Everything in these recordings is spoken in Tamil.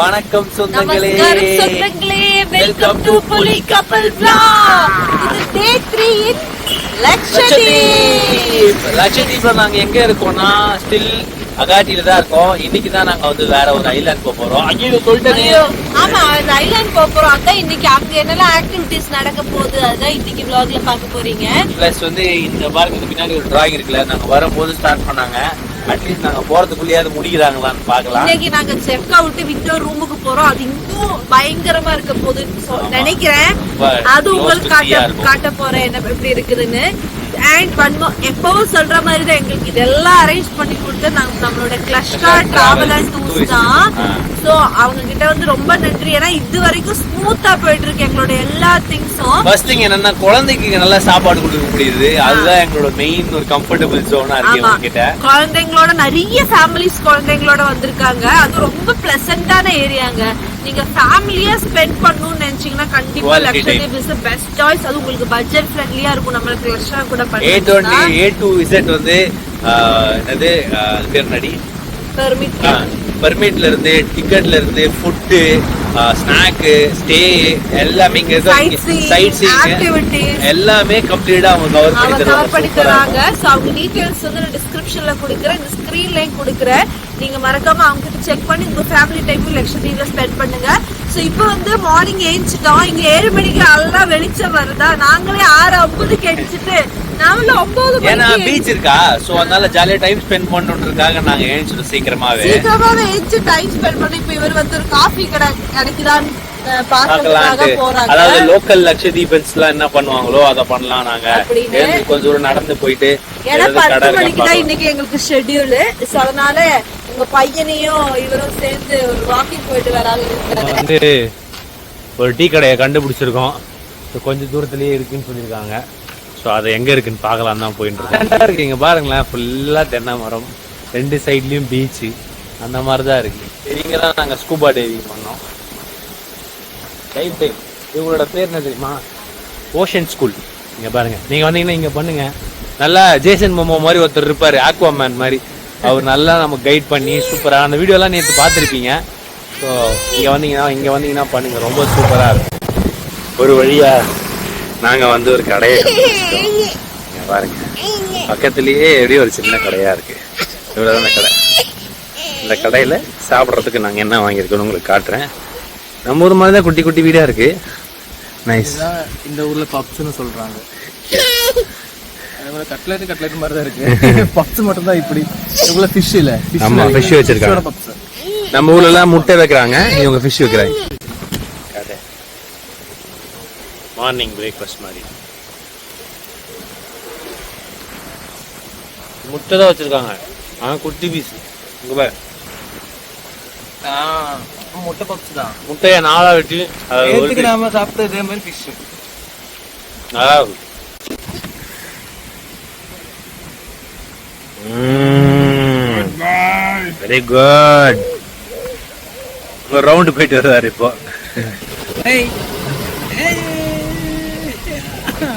வணக்கம் சொந்தங்களே, வெல்கம் டு புலி கப்பல் vlog. இது டே 3 இன் லட்சத்தீப்ல நாங்க எங்க இருக்கோம்னா ஸ்டில் அகாட்டில தான் இருக்கோம். இன்னைக்கு தான் நாங்க வந்து வேற ஒரு ஐலாண்ட் போக போறோம். அங்கேயும் சொல்லிட்டேன். ஆமா, அந்த ஐலாண்ட் போக போறோம். அதான் இன்னைக்கு அங்க என்னெல்லாம் ஆக்டிவிட்டிஸ் நடக்க போகுது அதான் இன்னைக்கு vlogல பார்க்க போறீங்க. பிளஸ் வந்து இந்த பார்க்குக்கு பின்னாடி ஒரு டிராயிங் இருக்குல்ல, நாங்க வரும்போது ஸ்டார்ட் பண்ணாங்க. அட்லீஸ்ட் நாங்க போறதுக்குள்ளேயாவது முடிக்கிறாங்களான்னு பாக்கலாம். இன்னைக்கு நாங்க செஃப்கா விட்டு விக்டர் ரூமுக்கு போறோம். அது இன்னும் பயங்கரமா இருக்க போகுதுன்னு நினைக்கிறேன். அது உங்களுக்கு காட்ட போறேன் என்ன எப்படி இருக்குதுன்னு. அண்ட் எப்பவும் சொல்ற மாதிரி தான் எங்களுக்கு இதெல்லாம் அரேஞ்ச் பண்ணி கொடுத்து நாங்க நம்மளோட கிளஷ்கா டிராவல் அண்ட் டூர்ஸ் தான். சோ அவங்க கிட்ட வந்து ரொம்ப நன்றி. ஏன்னா இது வரைக்கும் ஸ்மூத்தா போயிட்டு இருக்கு எங்களோட எல்லா திங்ஸும். ஃபர்ஸ்ட் திங் என்னன்னா குழந்தைக்கு நல்லா சாப்பாடு கொடுக்க முடியுது. அதுதான் எங்களோட மெயின் ஒரு கம்ஃபர்டபுள் ஜோனா இருக்கு. அவங்க கிட்ட குழந்தைங்களோட நிறைய ஃபேமிலிஸ் குழந்தைங்களோட வந்திருக்காங்க. அது ரொம்ப பிளசன்டான ஏரியாங்க. நீங்க ஃபேமிலியா ஸ்பெண்ட் பண்ணணும்னு நினைச்சீங்கன்னா கண்டிப்பா Lakshadweep is the best choice. அது உங்களுக்கு பட்ஜெட் ஃப்ரெண்ட்லியா இருக்கும். நம்மளுக்கு ரஷ்யா கூட பண்ணலாம். A to Z வந்து என்னது பேர் நடி பர்மிட்ல இருந்து டிக்கெட்ல இருந்து ஃபுட் ஸ்நாக் ஸ்டே எல்லாமே இங்க சைட் சீயிங் எல்லாமே கம்ப்ளீட்டா அவங்க கவர் பண்ணி தராங்க. சோ அவங்க டீடைல்ஸ் வந்து நான் டிஸ்கிரிப்ஷன்ல கொடுக்கிறேன், இந்த ஸ்கிரீன்லயும் கொடுக்கிறேன். நீங்க மறக்காம அவங்க கிட்ட செக் பண்ணி உங்க ஃபேமிலி டைம் லட்சத்தீப்ல ஸ்பெண்ட் பண்ணுங்க. சோ இப்போ வந்து மார்னிங் ஏஞ்சிட்டோம். இங்க 7 மணிக்கு எல்லாம் வெளிச்சம் வருதா, நாங்களே 6:50க்கு எஞ்சிட்டு நாமள 9 மணிக்கு பீச் இருக்கா. சோ அதனால ஜாலியா டைம் ஸ்பெண்ட் பண்ணணும்ன்றதுக்காக நாங்க ஏஞ்சிட்டோம் சீக்கிரமாவே ஏஞ்சி டைம் ஸ்பெண்ட் பண்ணி இப்போ இவர் வந்து ஒரு காஃபி கடை கிடைக்குதான்னு பாக்கலாம்னு போறாங்க. அதாவது லோக்கல் லட்சத்தீபன்ஸ்லாம் என்ன பண்ணுவாங்களோ அத பண்ணலாம். நாங்க கொஞ்சம் தூரம் நடந்து போயிட்டு ஏன்னா 10 மணிக்கு தான் இன்னைக்கு எங்களுக்கு ஷெட்யூல். சோ அதனால உங்க பையனையும் இவரும் சேர்ந்து ஒரு வாக்கிங் போயிட்டு வராங்க. வந்து ஒரு டீ கடையை கண்டுபிடிச்சிருக்கோம். கொஞ்சம் தூரத்திலேயே இருக்குன்னு சொல்லியிருக்காங்க. ஸோ அது எங்கே இருக்குன்னு பார்க்கலாம் தான் போயிட்டு இருக்கு. இங்கே பாருங்களேன், ஃபுல்லாக தென்னை மரம், 2 சைட்லேயும் பீச்சு அந்த மாதிரி தான் இருக்குது. இங்கே தான் நாங்கள் ஸ்கூபா டைவிங் பண்ணோம். டைவ் டைம் இவங்களோட பேர் என்ன தெரியுமா? Ocean school. இங்கே பாருங்கள், நீங்கள் வந்தீங்கன்னா இங்கே பண்ணுங்கள். நல்லா ஜேசன் மோமோ மாதிரி ஒருத்தர் இருப்பார், ஆக்வாமேன் மாதிரி. அவர் நல்லா நமக்கு கைட் பண்ணி சூப்பராக அந்த வீடியோலாம் நேற்று பார்த்துருப்பீங்க. ஸோ இங்கே வந்தீங்கன்னா பண்ணுங்கள், ரொம்ப சூப்பராக இருக்கும். ஒரு வழியாக நாங்கள் வந்து ஒரு கடையை பாருங்க, பக்கத்துலேயே எப்படியும் ஒரு சின்ன கடையாக இருக்குது. இவ்வளோதான கடை. இந்த கடையில் சாப்பிட்றதுக்கு நாங்கள் என்ன வாங்கியிருக்கோன்னு உங்களுக்கு காட்டுறேன். நம்ம ஊர் மாதிரி தான் குட்டி குட்டி வீடாக இருக்குது. நைஸ். இந்த ஊரில் பப்ஸ்ன்னு சொல்கிறாங்க. கட்லெட் மாதிரி தான் இருக்குது. பப்ஸ் மட்டும் தான் இப்படி. இவ்வளோ ஃபிஷ் இல்லை. ஆமாம், ஃபிஷ் வச்சுருக்காங்க. பப்ஸ் நம்ம ஊர்லலாம் முட்டை வைக்கிறாங்க, இவங்க ஃபிஷ் வைக்கிறாங்க. மார்னிங் பிரேக்ஃபாஸ்ட் மாதிரி முட்டை தான் வச்சிருக்காங்க. குட்டி பீஸ். இங்க பாரு, முட்டை பப்ஸ் தான். முட்டையை 4ஆ வெட்டி நாம சாப்பிட்ட இதே மாதிரி ஃபிஷ். Very good. ஒரு ரவுண்டு போயிட்டு வருவாரு இப்போ.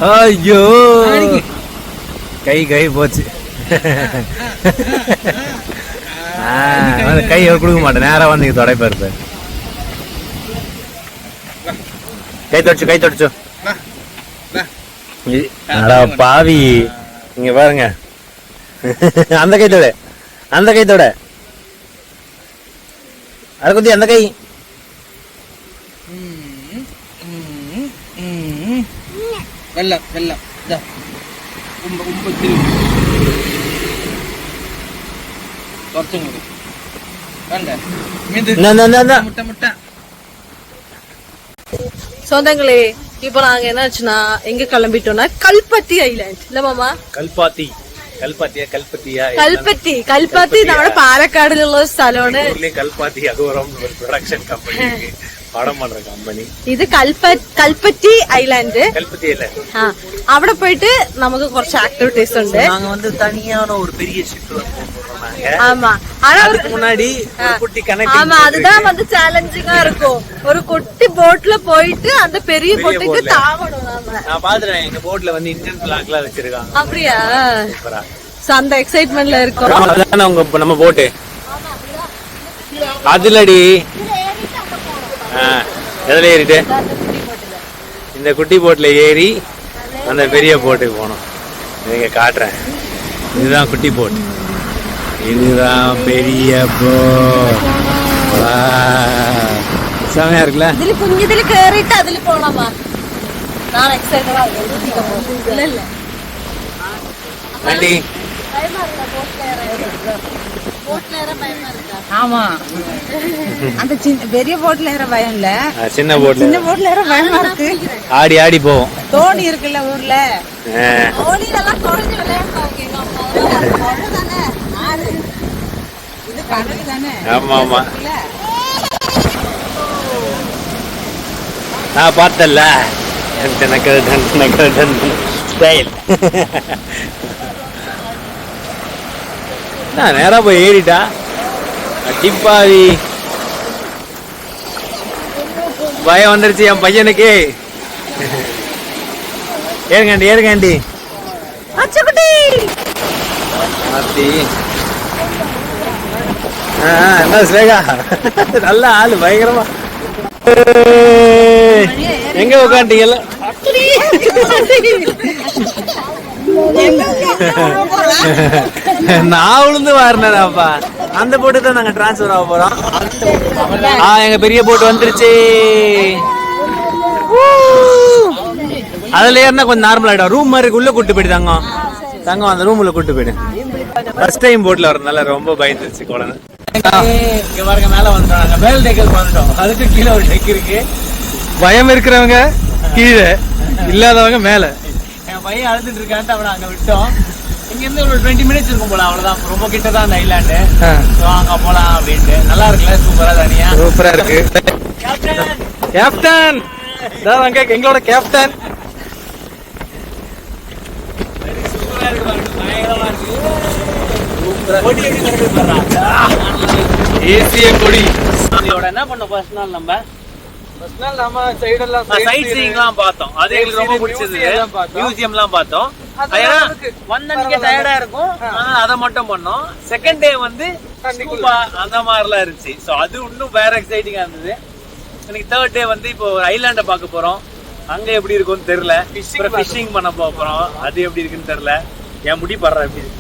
ஐயோ, கை போச்சு. கை கொடுக்க மாட்டேன், நேரா வந்து தொடைப்பாரு. கை தொடச்சு பாவி. இங்க பாருங்க, அந்த கைத்தோட அது குத்தி அந்த கை. வெள்ளம் சொந்தங்களே, இப்ப நாங்க என்னாச்சுன்னா எங்க கிளம்பிட்டோம்னா கல்பத்தி ஐலாண்ட். இல்ல மாமா, കൽപ്പാത്തി നമ്മുടെ പാലക്കാടിലുള്ള ഒരു സ്ഥലമാണ്. കൽപ്പാത്തി അഗോറം പ്രൊഡക്ഷൻ കമ്പനി படம் பண்ற கம்பெனி இது. கல்பத்தி ஐலாண்ட். അവിടെ போயிட்டு நமக்கு കുറച്ച് ஆக்டிவிட்டீஸ் ഉണ്ട്. நாங்க வந்து தனியான ஒரு பெரிய ஷிப்ல போறோம். ஆமா, ஆனா அதுக்கு முன்னாடி ஒரு குட்டி கனெக்டிங். ஆமா, அதுதான் வந்து சேலஞ்சிங்கா இருக்கும். ஒரு குட்டி போட்ல போயிட்டு அந்த பெரிய போட்டுக்கு தாவணும். நான் பாத்துறேன், எங்க போட்ல வந்து இன்ஜின் பிளாக்லாம் வச்சிருக்காங்க. அப்படியா? சோ அந்த எக்ஸைட்மென்ட்ல இருக்கோம். அதானே நம்ம போட்டு. அதுலடி எதுல ஏறிட்டு இந்த குட்டி போட்ல ஏறி அந்த பெரிய போட்டுக்கு போனோம். நீங்க காட்டுறேன். இதுதான் குட்டி போட், இதுதான் பெரிய போட். செமையா இருக்குல்ல. ഇതില് കുഞ്ഞിതില് കേറിയിട്ട് അതില് പോണമാ. நான் எக்ஸைட்டடா இருக்கேன். இல்ல இல்ல ஆண்டி பயமா இருக்கா போட்ல ஏற பயமா இருக்கா? ஆமா, அந்த பெரிய போட்ல ஏற பயம் இல்ல, சின்ன போட்ல ஏற பயமா இருக்கு. ஆடி ஆடி போவோம். தோணி இருக்குல்ல ஊர்ல, தோணிலெல்லாம் குறைஞ்சு விளையாடுறாங்க எங்க அம்மா. தானே ஆறு இது கடல் தானே. ஆமா ஆமா, நான் பார்த்தல நேரா போய் ஏறிட்டா அடிப்பாவி. பயம் வந்துருச்சு என் பையனுக்கு. ஏறுங்காண்டி ஏறுங்காண்டி என்ன ஸ்லேகா நல்ல ஆளு பயங்கரமா. எங்க உட்காந்துட்டீங்கல்ல? நான் உளுந்து வாரினேன்ப்பா. அந்த போட்டு தான் நாங்க டிரான்ஸ்பர் ஆக போறோம். எங்க பெரிய போட்டு வந்துருச்சு. அதுல ஏறினா கொஞ்சம் நார்மல் ஆயிடும். ரூம் மாதிரி உள்ள கூட்டு போயிடு தங்கம். தங்கம் அந்த ரூம்ல கூட்டு போயிடு. ஃபர்ஸ்ட் டைம் போட்ல வரதுனால ரொம்ப பயந்துருச்சு குழந்தை. இங்க பாருங்க, மேல வந்துட்டாங்க. மேல் டெக்கல் வந்துட்டோம். அதுக்கு கீழே ஒரு டெக் இருக்கு. பயம் இருக்கிறவங்க கீழே, இல்லாதவங்க மேல. என் பையன் அழுதுட்டு இருக்கான்ட்டு அவனை அங்க விட்டோம். இங்க இருந்து ஒரு 20 மினிட்ஸ் இருக்கும் போல, அவ்வளவுதான். ரொம்ப கிட்ட தான் அந்த ஐலாண்டு. அங்க போலாம் அப்படின்ட்டு. நல்லா இருக்குல்ல? சூப்பரா தனியா சூப்பரா இருக்கு. கேப்டன் எங்களோட கேப்டன். சூப்பரா இருக்கு பாருங்க, பயங்கரமா இருக்கு. கொடி எப்படி கிடக்குது? ஏசிய கொடி. இதோட என்ன பண்ணோம் ஃபர்ஸ்ட் நாள்? நம்ம சைட் சீயிங்லாம் பார்த்தோம். அது எங்களுக்கு ரொம்ப பிடிச்சது. மியூசியம்லாம் பார்த்தோம். வந்தன்னைக்கு டயர்டா இருக்கும், அதை மட்டும் பண்ணோம். செகண்ட் டே வந்து ஸ்கூபா அந்த மாதிரிலாம் இருந்துச்சு. ஸோ அது இன்னும் வேற எக்ஸைட்டிங்கா இருந்தது. இன்னைக்கு தேர்ட் டே வந்து இப்போ ஒரு ஐலாண்டை பார்க்க போறோம். அங்க எப்படி இருக்கும்னு தெரியல. ஃபிஷிங் பண்ண போறோம். அது எப்படி இருக்குன்னு தெரியல. என் முடி படுற எப்படி இருக்கு,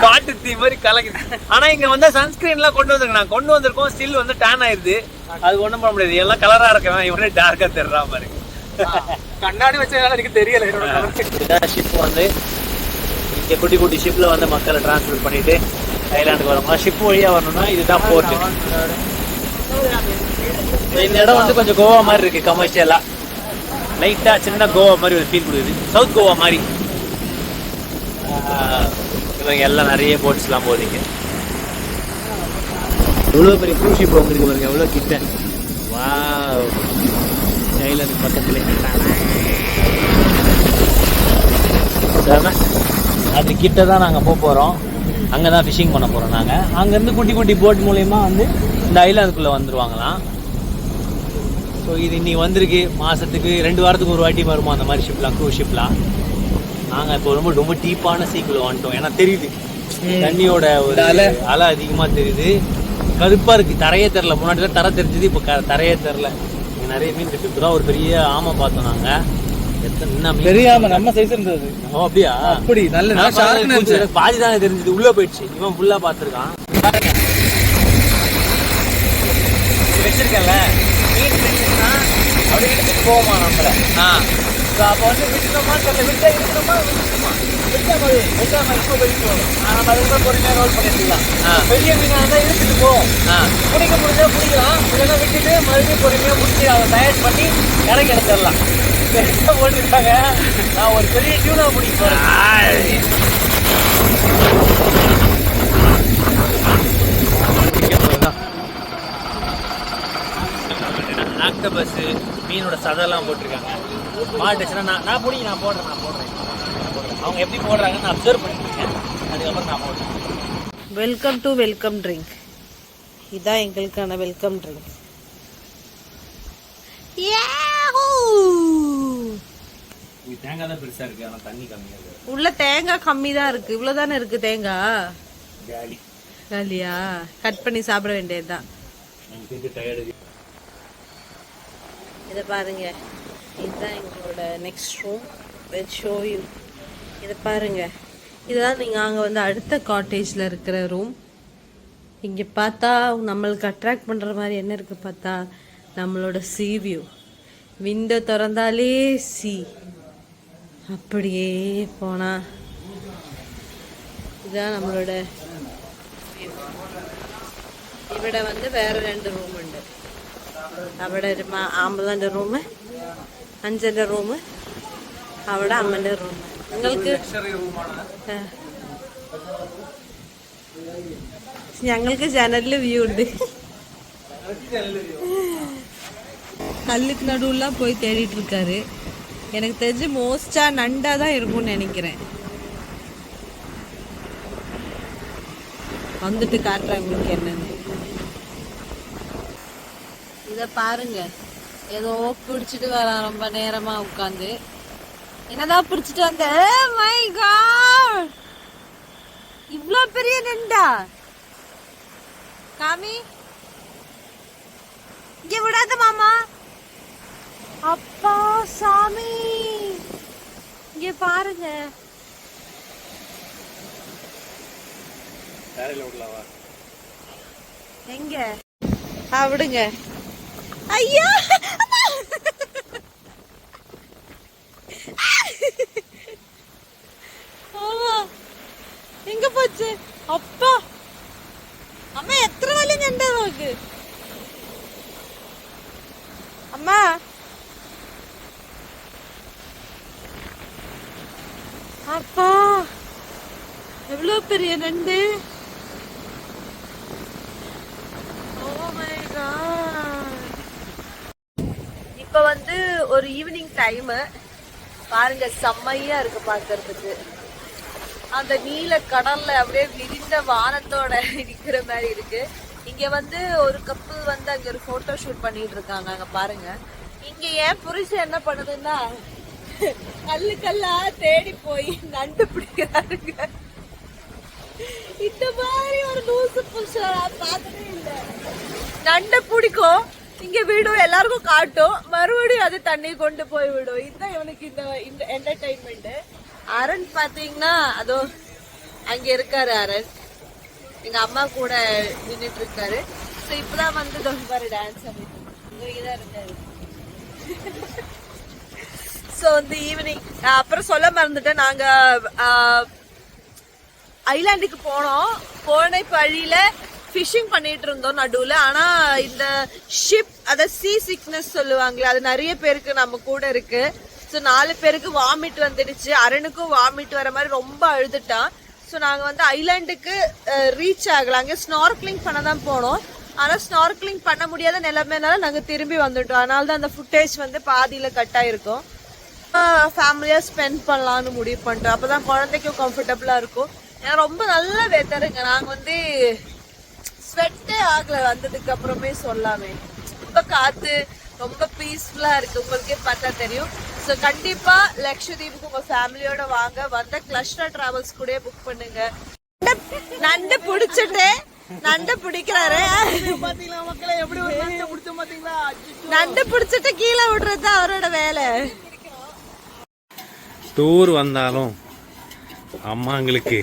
காட்டு தீ மாதிரி கலக்குது. ஆனா இங்க வந்து சன்ஸ்கிரீன் எல்லாம் கொண்டு வந்திருக்கோம். நான் கொண்டு வந்திருக்கோம். ஸ்டில் வந்து டேன் ஆயிருது. அது ஒண்ணும் பண்ண முடியாது. எல்லாம் கலரா இருக்கவன் இவனே டார்க்கா தெரியறா மாதிரி. கண்ணாடி வச்சதால எனக்கு தெரியல. ஷிப் வந்து இங்க குட்டி குட்டி ஷிப்ல வந்து மக்களை டிரான்ஸ்பர் பண்ணிட்டு ஐலாண்டுக்கு வரணும். ஷிப் வழியா வரணும்னா இதுதான் போர்ட். இந்த இடம் வந்து கொஞ்சம் கோவா மாதிரி இருக்கு. கமர்ஷியலா லைட்டா சின்ன கோவா மாதிரி ஒரு ஃபீல் கொடுக்குது. சவுத் கோவா மாதிரி. இவங்க எல்லாம் நிறைய போட்ஸ் எல்லாம் போதீங்க. எவ்வளவு பெரிய க்ரூஸ் ஷிப் வந்துருக்கு பாருங்க, எவ்வளவு கிட்ட. வாவ், ஐலாண்டு பக்கத்துல அது கிட்ட தான் நாங்க போறோம். அங்கதான் ஃபிஷிங் பண்ண போறோம். நாங்க அங்க இருந்து குட்டி குட்டி போட் மூலயமா வந்து இந்த ஐலாண்டுக்குள்ள வந்துருவாங்களாம். ஸோ இது இன்னைக்கு வந்திருக்கு. மாசத்துக்கு 2 வாரத்துக்கு ஒரு வாட்டி வருமா அந்த மாதிரி ஷிப்லாம், க்ரூஸ் ஷிப்லாம். நாங்க இப்போ ரொம்ப ரொம்ப டீப்பான சீக்குள்ள வந்துட்டோம். ஏன்னா தெரியுது தண்ணியோட ஒரு அலை அதிகமா தெரியுது. கருப்பா இருக்கு, தரையே தெரில. முன்னாடி தரை தெரிஞ்சது, இப்போ தரையே தெரில. நிறைய மீன் இருக்கு. இப்பதான் ஒரு பெரிய ஆமை பார்த்தோம் நாங்க. தெரியாம நம்ம சைஸ் இருந்தது. அப்படியா? அப்படி நல்ல பாதி தானே தெரிஞ்சது, உள்ள போயிடுச்சு. இவன் ஃபுல்லா பாத்துருக்கான். வச்சிருக்கல மீன் வச்சிருக்கா அப்படி எடுத்துட்டு போவோமா நம்மள. அப்போ வந்து விட்டுட்டோமா தெரியல, விட்டா இருக்கணுமா விட்டாம இப்போ போயிட்டு போகணும். நம்ம அதுக்கு பொறுமையாக ரோல் பண்ணிடலாம். பெரிய மீனாக இருந்தால் எடுத்துட்டு போவோம். பிடிக்க முடிஞ்சா பிடிக்கலாம், இல்லைன்னா விட்டுட்டு மறுபடியும் பொறுமையாக முடிச்சு அதை தயார் பண்ணி இறங்கி எடுத்துடலாம். போட்டுருக்காங்க. நான் ஒரு பெரிய டியூனா பிடிக்க போறேன். ஆக்டோபஸ் மீனோட சதெல்லாம் போட்டிருக்காங்க. மாட்டுச்சுன்னா நான் பிடிக்க நான் போடுறேன். அவங்க எப்படி போடுறாங்கன்னு நான் அப்சர்வ் பண்ணிருக்கேன். அதுக்கப்புறம் நான் போடுறேன். Welcome to welcome drink. இதான் எங்களுக்கான வெல்கம் ட்ரிங்க். தேங்காய் தான் பெருசா இருக்கு, ஆனா தண்ணி கம்மியா இருக்கு. உள்ள தேங்காய் கம்மி தான் இருக்கு. இவ்வளவுதானே இருக்கு தேங்காய். காலியா? கட் பண்ணி சாப்பிட வேண்டியதுதான். இதை பாருங்க, இதுதான் எங்களோட நெக்ஸ்ட் ரூம். Show you. இதை பாருங்க, இதுதான் நீங்கள் அங்கே வந்து அடுத்த காட்டேஜில் இருக்கிற ரூம். இங்கே பார்த்தா நம்மளுக்கு அட்ராக்ட் பண்ணுற மாதிரி என்ன இருக்குது பார்த்தா, நம்மளோட சீ வியூ. விண்டோ திறந்தாலே சி, அப்படியே போனால் இதுதான் நம்மளோட view. ഇവിടെ வந்து വേറെ 2 റൂമുണ്ട്. അവിടെ ഒരു ആമ്പളൻ്റെ റൂം, അഞ്ചൻ്റെ റൂം, അവിടെ അമ്മൻ്റെ റൂം. നിങ്ങൾക്ക് ഞങ്ങൾക്ക് ജനലിൽ വ്യൂ ഉണ്ട്. கல்லுக்கு நடுவுலாம் போய் தேடிட்டு இருக்காரு. எனக்கு தெரிஞ்சு மோஸ்டா நண்டா தான் இருக்கும்னு நினைக்கிறேன். வந்துட்டு காட்டுறேன் உங்களுக்கு என்னன்னு. இத பாருங்க, ஏதோ பிடிச்சிட்டு வரான் ரொம்ப நேரமா உட்காந்து. என்னதான் பிடிச்சிட்டு வந்த? மை காட், இவ்ளோ பெரிய நண்டா! காமி, இங்க விடாத மாமா. அப்பா சாமி, இங்க பாருங்க. எங்க விடுங்க. ஐயா, எங்க போச்சு? அப்பா அம்மா, எத்தனை வலி நண்டா நோக்கு. அம்மா, அப்பா எவ்வளவு பெரிய நண்டு. இப்ப வந்து ஒரு ஈவினிங் டைம் பாருங்க, செம்மையா இருக்கு பாக்குறதுக்கு. அந்த நீல கடல்ல அப்படியே விரிந்த வானத்தோட இருக்கிற மாதிரி இருக்கு. இங்க வந்து ஒரு கப்பல் வந்து அங்க ஒரு போட்டோ ஷூட் பண்ணிட்டு இருக்காங்க. அங்க பாருங்க. இங்க ஏன் புருஷன் என்ன பண்ணுதுன்னா, கல்லு கல்லா தேடி போய் நண்டு பிடிக்கிறாருங்க. இந்த மாதிரி ஒரு லூசு புருஷன் பார்த்ததே இல்ல. நண்டு பிடிக்கும், இங்க விடும், எல்லாருக்கும் காட்டும், மறுபடியும் அது தண்ணி கொண்டு போய் விடும். இதுதான் இவனுக்கு இந்த என்டர்டைன்மெண்ட். அரண் பாத்தீங்கன்னா அதோ அங்க இருக்காரு அரண், எங்க அம்மா கூட நின்னுட்டு இருக்காரு. சோ இப்பதான் வந்து பாரு டான்ஸ் இங்கதான் இருந்தாரு. சோ இந்த ஈவினிங் அப்புறம் சொல்ல மறந்துட்டேன், நாங்க ஐலாண்டுக்கு போனோம். போன வழியில ஃபிஷிங் பண்ணிட்டு இருந்தோம் நடுவுல. ஆனா இந்த ஷிப், அத சீ சிக்னஸ் சொல்லுவாங்களே, அது நிறைய பேருக்கு நம்ம கூட இருக்கு. ஸோ 4 பேருக்கு வாமிட் வந்துடுச்சு. அரணுக்கும் வாமிட் வர மாதிரி ரொம்ப அழுதுட்டான். ஸோ நாங்கள் வந்து ஐலாண்டுக்கு ரீச் ஆகல. அங்கே ஸ்நார்க்லிங் பண்ண தான் போனோம். ஆனால் ஸ்நார்க்லிங் பண்ண முடியாத நிலைமைனால நாங்கள் திரும்பி வந்துட்டோம். அதனால தான் அந்த ஃபுட்டேஜ் வந்து பாதியில் கட் ஆயிருக்கும். ஃபேமிலியாக ஸ்பெண்ட் பண்ணலான்னு முடிவு பண்ணிட்டோம். அப்போ தான் குழந்தைக்கும் கம்ஃபர்டபுளாக இருக்கும். ஏன்னா ரொம்ப நல்ல வெதருங்க. நாங்கள் வந்து ஸ்வெட்டே ஆகலை வந்ததுக்கு அப்புறமே சொல்லாமே. ரொம்ப காற்று, ரொம்ப பீஸ்ஃபுல்லாக இருக்கு. உங்களுக்கே பார்த்தா தெரியும். ஸோ கண்டிப்பா லட்சதீப்புக்கு உங்க ஃபேமிலியோட வாங்க. வந்த கிளஸ்டர் டிராவல்ஸ் கூட புக் பண்ணுங்க. நண்டு பிடிச்சிட்டு நண்டு பிடிக்கிறாரு. நண்டு பிடிச்சிட்டு கீழே விடுறது அவரோட வேலை. டூர் வந்தாலும் அம்மாங்களுக்கு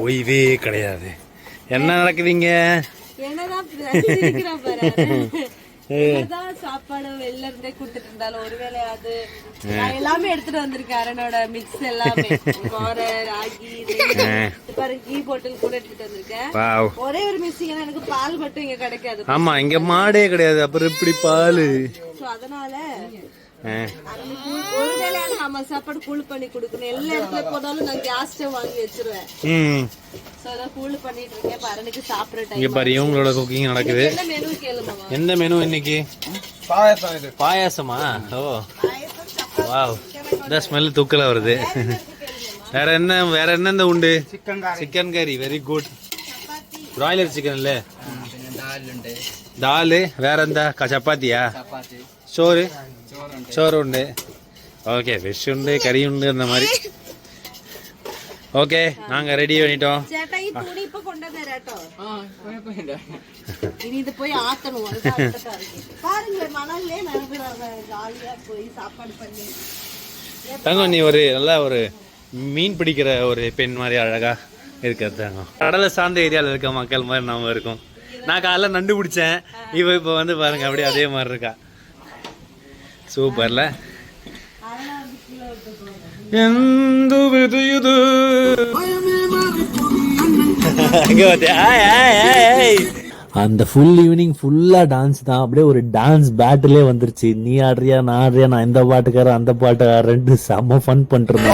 ஓய்வே கிடையாது. என்ன நடக்குதுங்க? சாப்பாடு வெளில இருந்தே கொடுத்துட்டு இருந்தாலும் ஒருவேளை அது எல்லாமே எடுத்துட்டு வந்திருக்கேன். அரனோட மிக்ஸ் எல்லாமே, ராகி, பாருங்க, கீ பாட்டில் கூட எடுத்துட்டு வந்திருக்கேன். ஒரே ஒரு மிஸ்ஸிங், எனக்கு பால் மட்டும் இங்க கிடைக்காது. ஆமா, இங்க மாடே கிடையாது. அப்புறம் இப்படி பால். அதனால ஒருவேளை நம்ம சாப்பாடு கூல் பண்ணி கொடுக்கணும். எல்லா இடத்துல போனாலும் நான் கேஸ் ஸ்டவ் வாங்கி வச்சிருவேன். கூல் பண்ணிட்டு இருக்கேன். அரனுக்கு சாப்பிடுற டைம் பாரு, இவங்களோட குக்கிங் நடக்குது. என்ன மெனு கேளுமா? எந்த மெனு இன்னைக்கு? பாயாசமா? ஓ வாவ், இந்த ஸ்மெல் தூக்கல வருது. வேற என்ன இந்த உண்டு? சிக்கன் கறி, வெரி குட். பிராய்லர் சிக்கன் இல்ல, தால். வேற எந்த? சப்பாத்தியா? ചോറ് ഉണ്ട്. ஓகே, ஃபிஷ் உண்டு, கறி உண்டு, அந்த மாதிரி. ஓகே, நாங்க ரெடி பண்ணிட்டோம். ചേട്ടാ ഈ തുണി ഇപ്പൊ കൊണ്ടുവന്നേരാട്ടോ. ഇനി ഇത് പോയി ആക്കണോ? பாருங்க, மணல்லே ஜாலியா போய் சாப்பாடு பண்ணி தங்கம் நீ ஒரு நல்லா ஒரு மீன் பிடிக்கிற ஒரு பெண் மாதிரி அழகா இருக்கிறது தங்கம். கடலை சார்ந்த ஏரியாவில் இருக்க மக்கள் மாதிரி நாம இருக்கோம். நான் காலைல நண்டு பிடிச்சேன், இப்போ வந்து பாருங்க அப்படியே அதே மாதிரி இருக்கா. சூப்பர்ல. அந்த ஃபுல் ஈவினிங் ஃபுல்லா டான்ஸ் தான். அப்படியே ஒரு டான்ஸ் பேட்டிலே வந்துருச்சு. நீ ஆடுறியா நான் ஆடுறியா, நான் இந்த பாட்டுக்காரன் அந்த பாட்டுக்காரன் செம்ம ஃபன் பண்றோம்.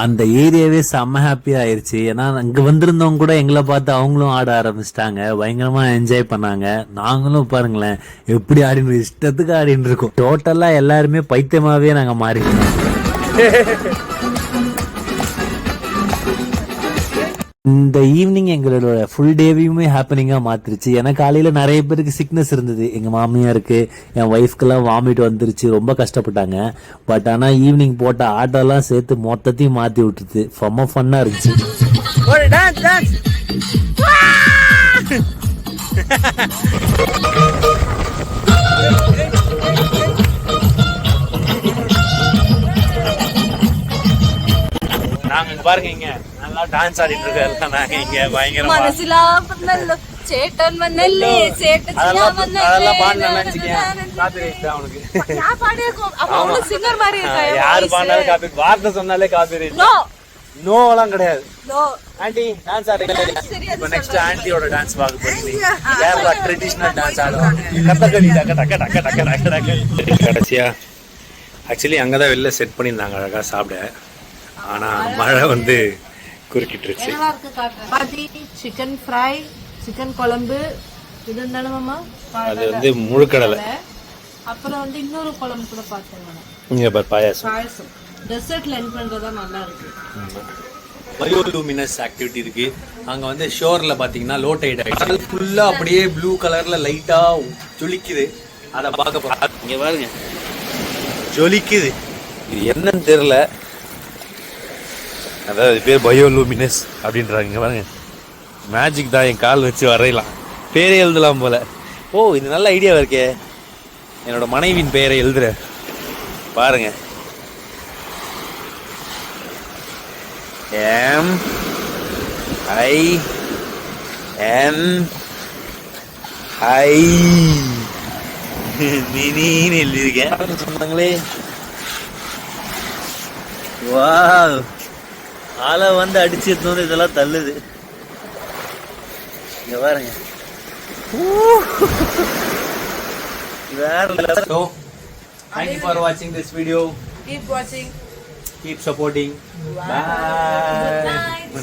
அந்த ஏரியாவே செம்ம ஹாப்பியா ஆயிருச்சு. ஏன்னா இங்க வந்திருந்தவங்க கூட எங்களை பார்த்து அவங்களும் ஆட ஆரம்பிச்சிட்டாங்க. பயங்கரமா என்ஜாய் பண்ணாங்க. நாங்களும் பாருங்களேன் எப்படி ஆடினு இஷ்டத்துக்கு ஆடின்னு இருக்கோம். டோட்டலா எல்லாருமே பைத்தியமாவே நாங்க மாறிட்டோம். இந்த ஈவினிங் எங்களோட ஃபுல் டேவையுமே ஹாப்பனிங்கா மாத்திருச்சு. ஏன்னா காலையில நிறைய பேருக்கு சிக்னஸ் இருந்தது. எங்க மாமியாருக்கு, என் ஒய்ஃப்க்கெல்லாம் வாமிட் வந்துருச்சு, ரொம்ப கஷ்டப்பட்டாங்க. பட் ஆனா ஈவினிங் போட்ட ஆட்டோலாம் சேர்த்து மொத்தத்தையும் மாத்தி விட்டுருது. செம்ம ஃபன்னா இருந்துச்சு. நாங்க பாருங்க இங்க நல்லா டான்ஸ் ஆடிட்டு இருக்கோம். நாங்க இங்க பயங்கரமா சேட்டன் மன்னல்லே சேட்டன் அதெல்லாம் பாடணும் நினைச்சுக்கேன். காப்பிரைட் தான் அவனுக்கு. நான் பாடியேன். அப்ப சிங்கர் மாதிரி இருக்கா? யாரு பாடினாலும் காப்பி, வார்த்தை சொன்னாலே காப்பிரைட். நோ எல்லாம் கிடையாது. நோ ஆண்டி டான்ஸ் ஆடுங்க. இப்போ நெக்ஸ்ட் ஆண்டியோட டான்ஸ் பார்க்க போறீங்க. கேரளா ட்ரெடிஷனல் டான்ஸ் ஆடுவாங்க. கதகளி டக்க டக்க டக்க டக்க டக்க டக்க. கடைசியா ஆக்சுவலி அங்கதான் வெளில செட் பண்ணியிருந்தாங்க அழகா சாப்பிட. ஆனா மழை வந்து குறுக்கிட்டுருச்சு. சிக்கன் ஃப்ரை, சிக்கன் குழம்பு, இது என்னமா அது வந்து முழுக்கடலை. அப்புறம் வந்து இன்னொரு குழம்பு கூட பார்த்தேன். இங்க பாரு பாயாசம். பாயாசம் டெசர்ட்ல எண்ட் பண்றதா நல்லா இருக்கு. பயோலூமினஸ் ஆக்டிவிட்டி இருக்கு அங்க. வந்து ஷோர்ல பாத்தீங்கன்னா லோ டைட் ஆயிடுச்சு. ஃபுல்லா அப்படியே ப்ளூ கலர்ல லைட்டா ஜொலிக்குது. அத பார்க்க போறோம். இங்க பாருங்க ஜொலிக்குது. இது என்னன்னு தெரியல. அதாவது பேர் பயோலூமினஸ் அப்படின்றாங்க. பாருங்க மேஜிக் தான். என் கால் வச்சு வரையலாம், பேரே எழுதலாம் போல. ஓ இது நல்ல ஐடியாவா இருக்கே. என்னோட மனைவியின் பெயரை எழுதுற பாருங்க. MINI மினின்னு எழுதியிருக்கேன் சொன்னாங்களே. வாவ் ஆளை வந்து அடிச்சு எடுத்து வந்து இதெல்லாம் தள்ளுது. இங்க பாருங்க வேற level. So thank you for watching this video. Keep watching. Keep supporting. Bye.